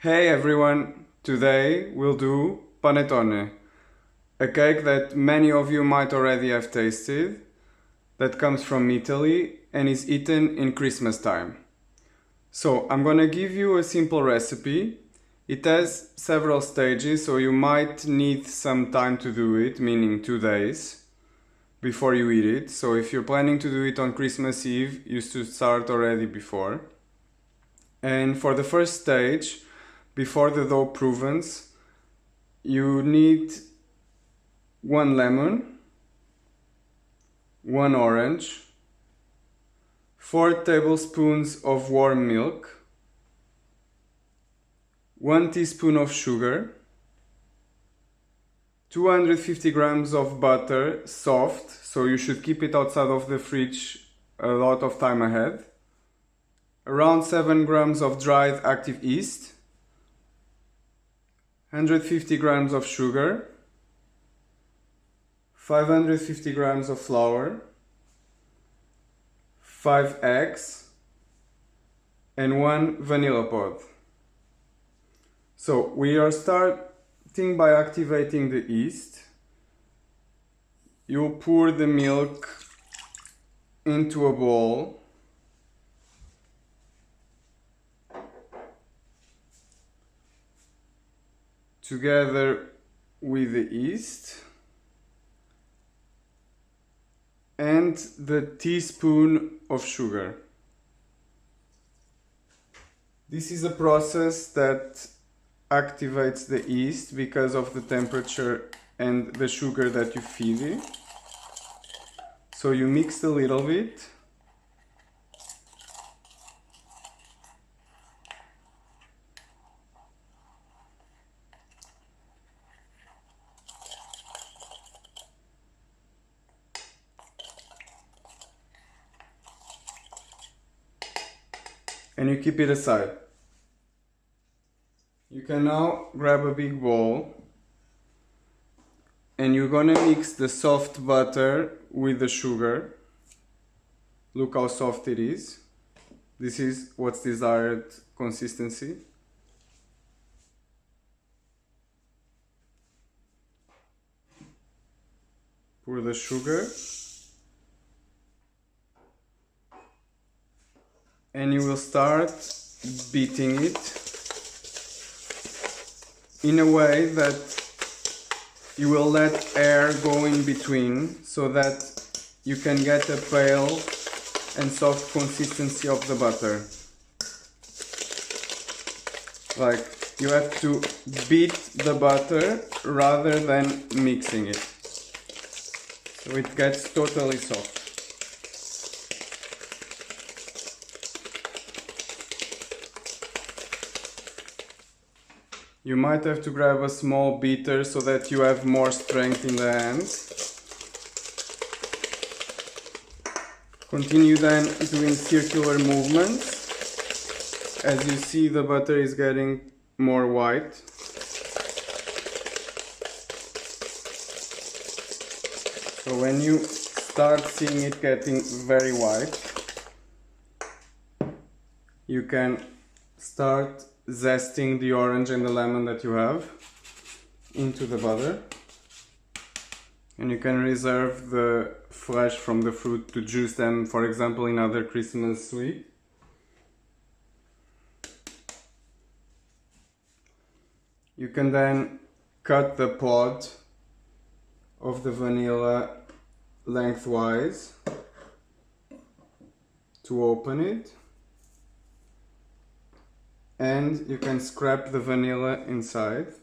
Hey everyone! Today we'll do panettone, a cake that many of you might already have tasted, that comes from Italy and is eaten in Christmas time. So I'm gonna give you a simple recipe. It has several stages, so you might need some time to do it, meaning 2 days, before you eat it. So if you're planning to do it on Christmas Eve, you should start already before. And for the first stage, before the dough provens, you need 1 lemon, 1 orange, 4 tablespoons of warm milk, 1 teaspoon of sugar, 250 grams of butter, soft, so you should keep it outside of the fridge a lot of time ahead, around 7 grams of dried active yeast, 150 grams of sugar, 550 grams of flour, 5 eggs, and 1 vanilla pod. So we are starting by activating the yeast. You pour the milk into a bowl. Together with the yeast and the teaspoon of sugar. This is a process that activates the yeast because of the temperature and the sugar that you feed it. So you mix a little bit. And you keep it aside. You can now grab a big bowl and you're gonna mix the soft butter with the sugar. Look how soft it is. This is what's desired consistency. Pour the sugar. And you will start beating it in a way that you will let air go in between so that you can get a pale and soft consistency of the butter. Like, you have to beat the butter rather than mixing it, so it gets totally soft. You might have to grab a small beater so that you have more strength in the hands. Continue then doing circular movements. As you see, the butter is getting more white. So when you start seeing it getting very white, you can start zesting the orange and the lemon that you have into the butter, and you can reserve the flesh from the fruit to juice them, for example, in other Christmas sweet. You can then cut the pod of the vanilla lengthwise to open it. And you can scrap the vanilla inside.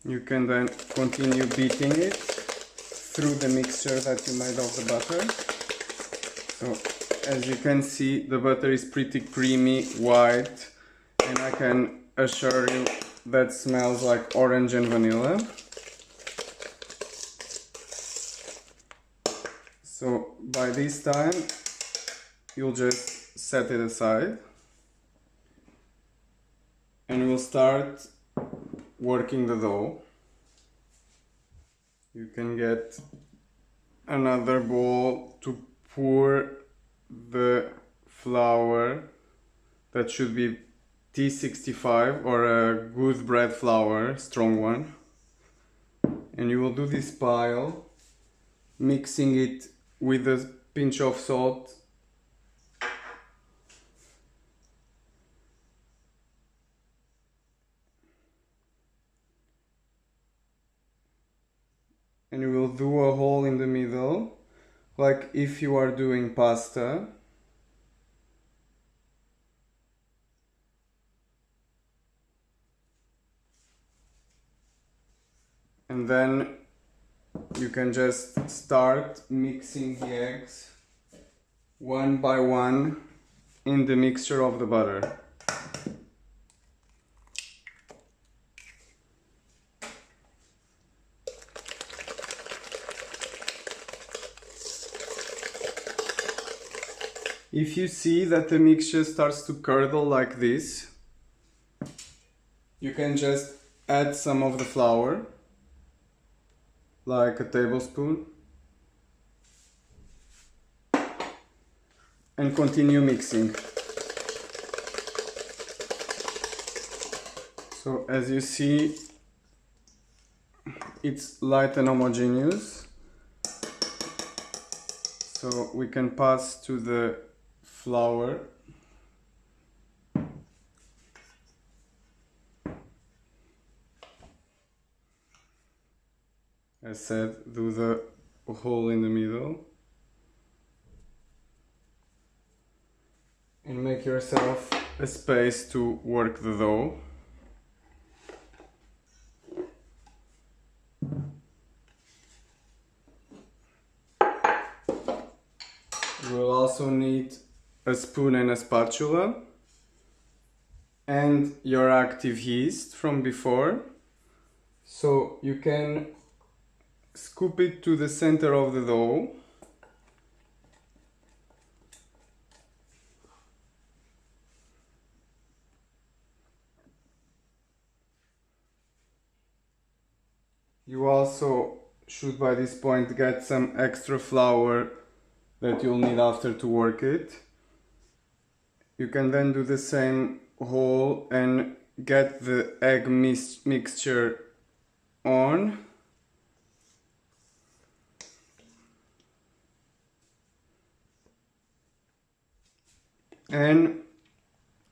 You can then continue beating it through the mixture that you made of the butter. So as you can see, the butter is pretty creamy, white, and I can assure you that smells like orange and vanilla. So by this time you'll just set it aside and we'll start working the dough. You can get another bowl to pour the flour that should be T65 or a good bread flour, strong one. And you will do this pile, mixing it with a pinch of salt and you will do a hole in the middle, like if you are doing pasta. And then you can just start mixing the eggs one by one in the mixture of the butter. If you see that the mixture starts to curdle like this, you can just add some of the flour, like a tablespoon, and continue mixing. So as you see, it's light and homogeneous. So we can pass to the flour. As said, do the hole in the middle and make yourself a space to work the dough. You will also need a spoon and a spatula and your active yeast from before, so you can scoop it to the center of the dough You also should by this point get some extra flour that you'll need after to work it. You can then do the same hole and get the egg mixture on. And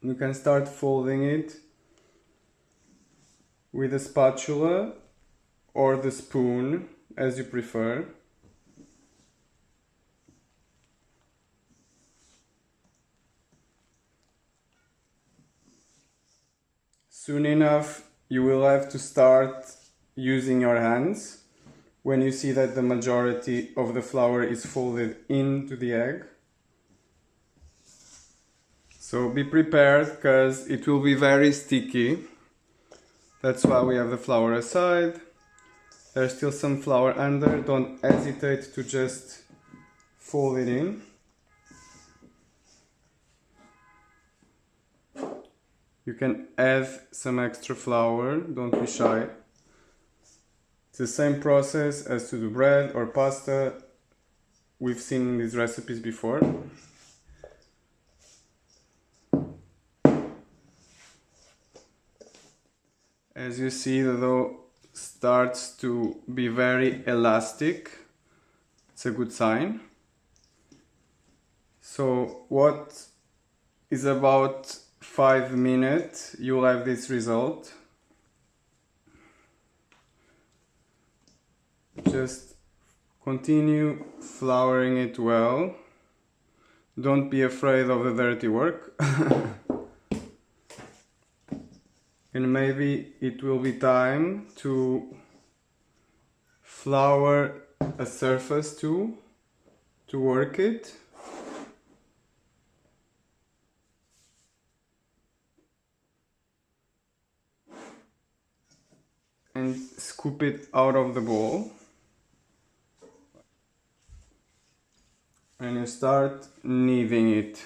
you can start folding it with a spatula or the spoon, as you prefer. Soon enough, you will have to start using your hands when you see that the majority of the flour is folded into the egg. So be prepared, because it will be very sticky. That's why we have the flour aside. There's still some flour under. Don't hesitate to just fold it in. You can add some extra flour, don't be shy. It's the same process as to do bread or pasta. We've seen these recipes before. As you see, the dough starts to be very elastic. It's a good sign. So what is about 5 minutes, you'll have this result. Just continue flouring it well. Don't be afraid of the dirty work. And maybe it will be time to flour a surface too, to work it. And scoop it out of the bowl. And you start kneading it.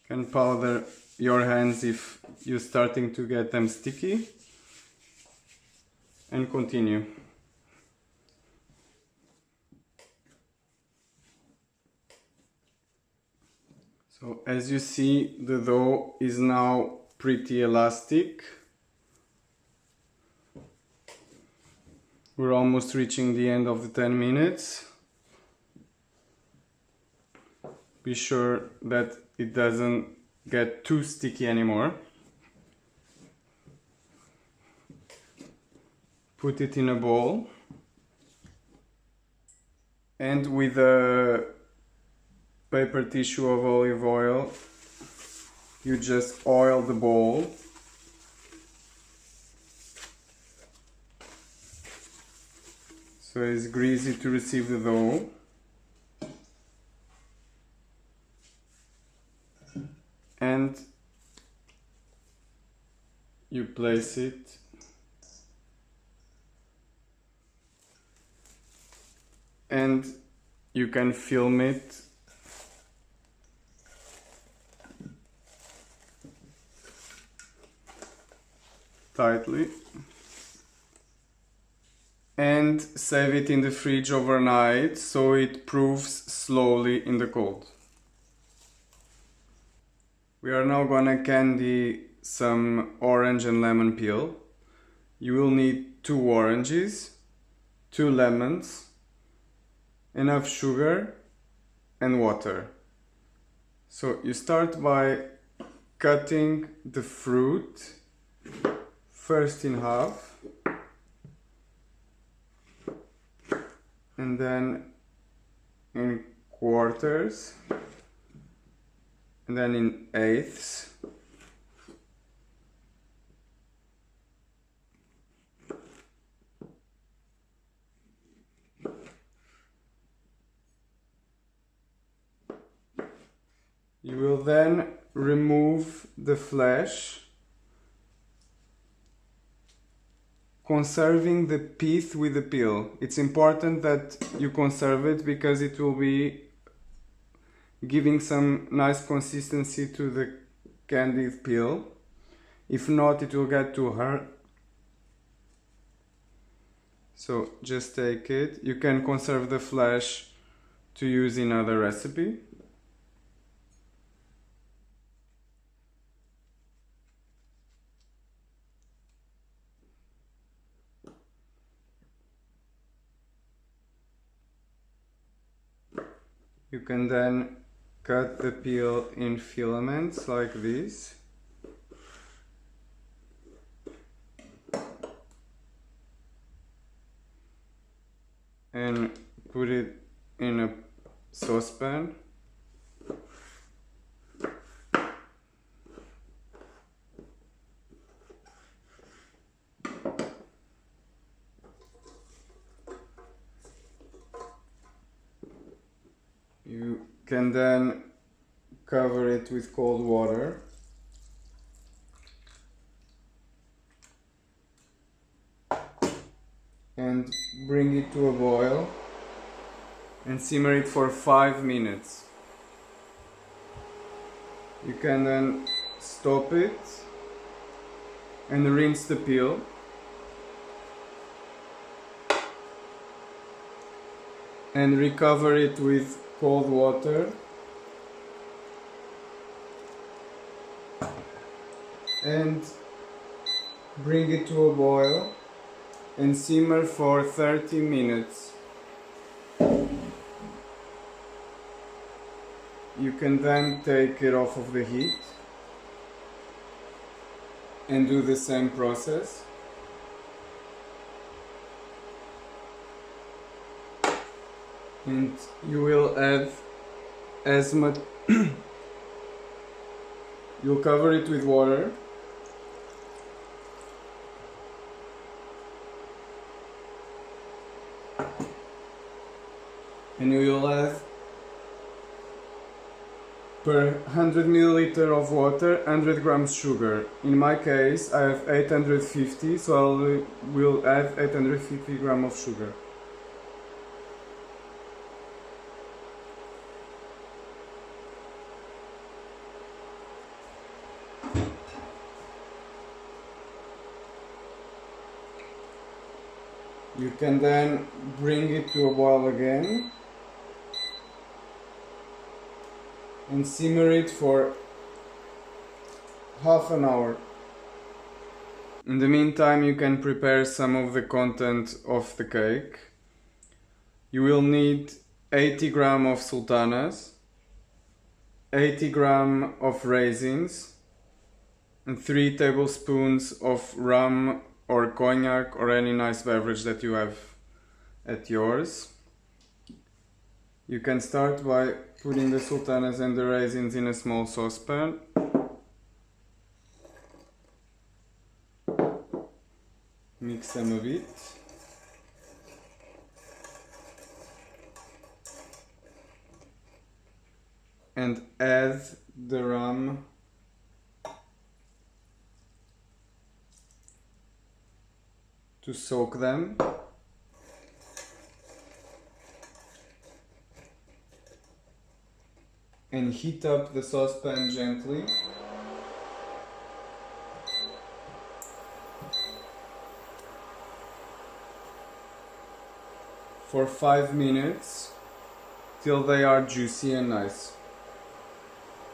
You can powder your hands if you're starting to get them sticky, and continue. So as you see, the dough is now pretty elastic. We're almost reaching the end of the 10 minutes. Be sure that it doesn't get too sticky anymore. Put it in a bowl, and with a paper tissue of olive oil, you just oil the bowl. So it's greasy to receive the dough. And you place it and you can film it tightly and save it in the fridge overnight so it proofs slowly in the cold. We are now gonna candy some orange and lemon peel. You will need 2 oranges, 2 lemons, enough sugar and water. So you start by cutting the fruit first in half and then in quarters and then in eighths. You will then remove the flesh, conserving the pith with the peel. It's important that you conserve it because it will be giving some nice consistency to the candied peel. If not, it will get too hard. So just take it. You can conserve the flesh to use in other recipe. You can then cut the peel in filaments like this. And put it in a saucepan. You can then cover it with cold water. And bring it to a boil and simmer it for 5 minutes. You can then stop it and rinse the peel. And recover it with cold water and bring it to a boil and simmer for 30 minutes. You can then take it off of the heat and do the same process. And you will add as much you'll cover it with water and you will add per 100 milliliter of water 100 grams sugar. In my case I have 850, so I will add 850 grams of sugar. You can then bring it to a boil again and simmer it for half an hour. In the meantime, you can prepare some of the content of the cake. You will need 80 grams of sultanas, 80 grams of raisins, and 3 tablespoons of rum or cognac or any nice beverage that you have at yours. You can start by putting the sultanas and the raisins in a small saucepan. Mix them a bit. And add the rum to soak them. And heat up the saucepan gently. For 5 minutes till they are juicy and nice.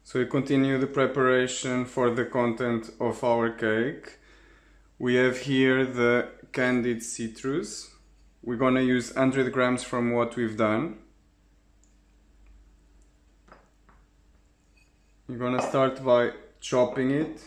So we continue the preparation for the content of our cake. We have here the candied citrus. We're gonna use 100 grams from what we've done. You're gonna start by chopping it.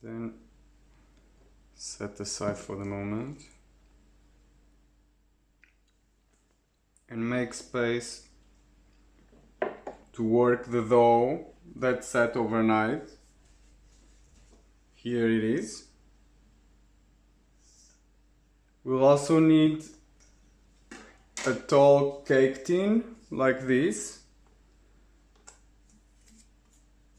Then set aside for the moment and make space to work the dough that sat overnight. Here it is. We'll also need a tall cake tin like this.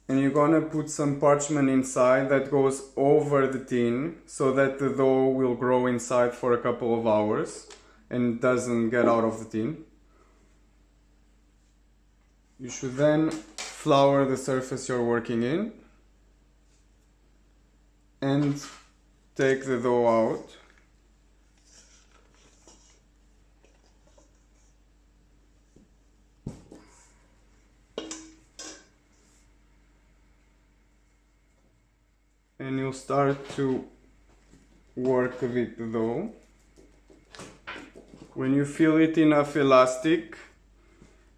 And you're gonna put some parchment inside that goes over the tin so that the dough will grow inside for a couple of hours and doesn't get out of the tin. You should then flour the surface you're working in and take the dough out. And you'll start to work with the dough. When you feel it enough elastic,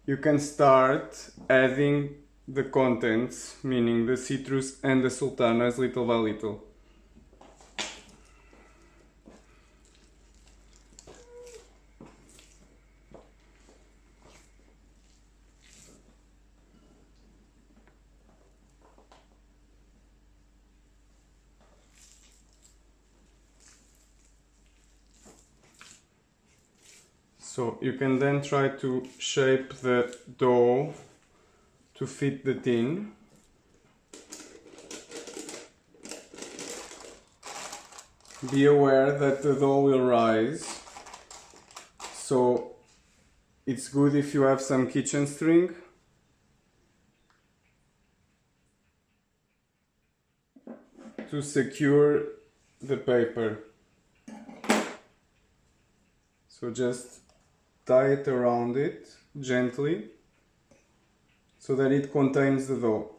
you can start adding the contents, meaning the citrus and the sultanas, little by little. So you can then try to shape the dough to fit the tin. Be aware that the dough will rise, so it's good if you have some kitchen string. To secure the paper. So just tie it around it gently so that it contains the dough.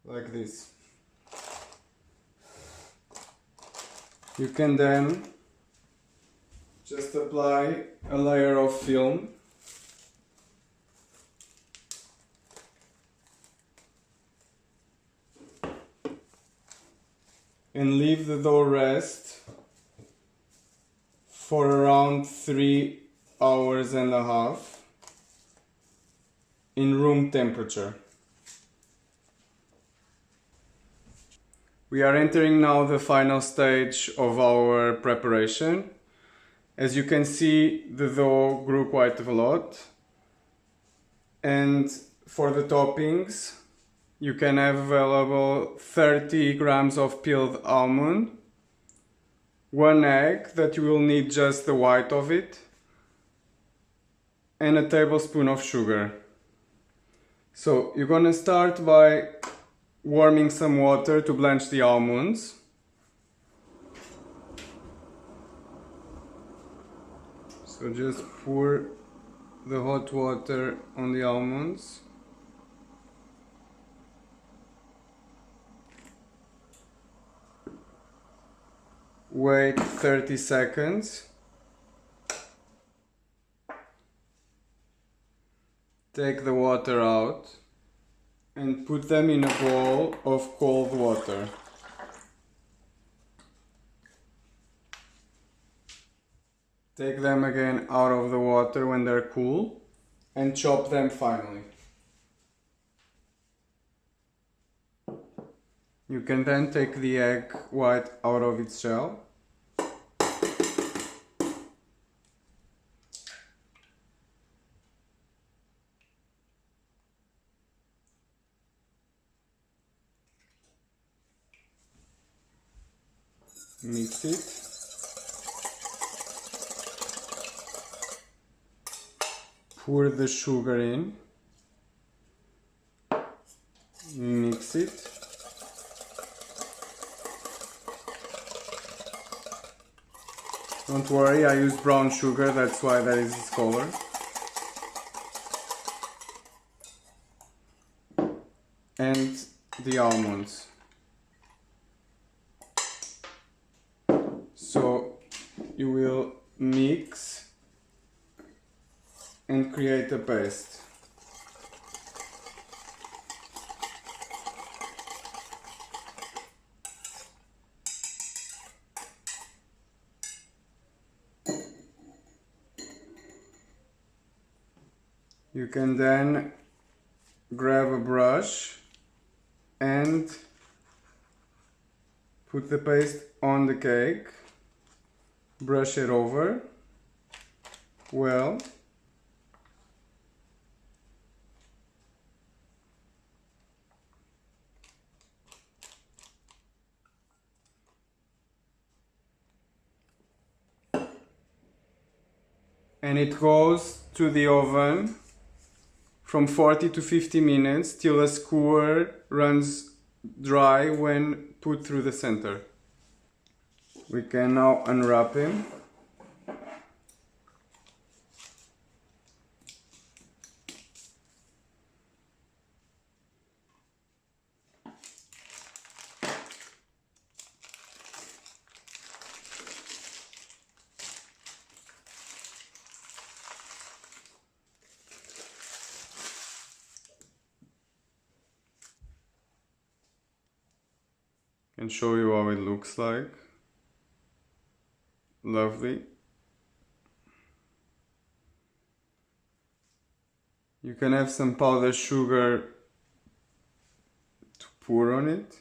Like this. You can then just apply a layer of film and leave the dough rest for around 3 hours and a half in room temperature. We are entering now the final stage of our preparation. As you can see, the dough grew quite a lot. And for the toppings, you can have available 30 grams of peeled almond, 1 egg that you will need just the white of it, and a tablespoon of sugar. So you're gonna start by warming some water to blanch the almonds. So just pour the hot water on the almonds. Wait 30 seconds. Take the water out and put them in a bowl of cold water. Take them again out of the water when they're cool and chop them finely. You can then take the egg white out of its shell. Mix it. Pour the sugar in. Mix it. Don't worry, I use brown sugar, that's why that is this color. And the almonds. So you will mix and create a paste. You can then grab a brush and put the paste on the cake, brush it over well, and it goes to the oven from 40 to 50 minutes till a skewer runs dry when put through the center. We can now unwrap him. And show you how it looks like. Lovely. You can have some powdered sugar to pour on it.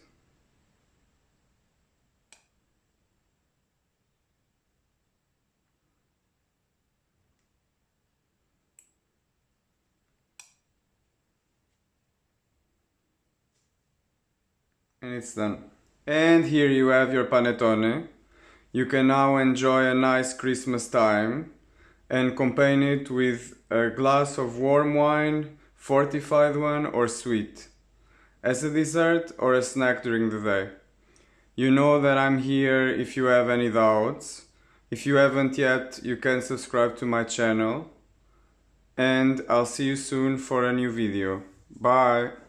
And it's done. And here you have your panettone. You can now enjoy a nice Christmas time and accompany it with a glass of warm wine, fortified one or sweet, as a dessert or a snack during the day. You know that I'm here if you have any doubts. If you haven't yet, you can subscribe to my channel. And I'll see you soon for a new video. Bye!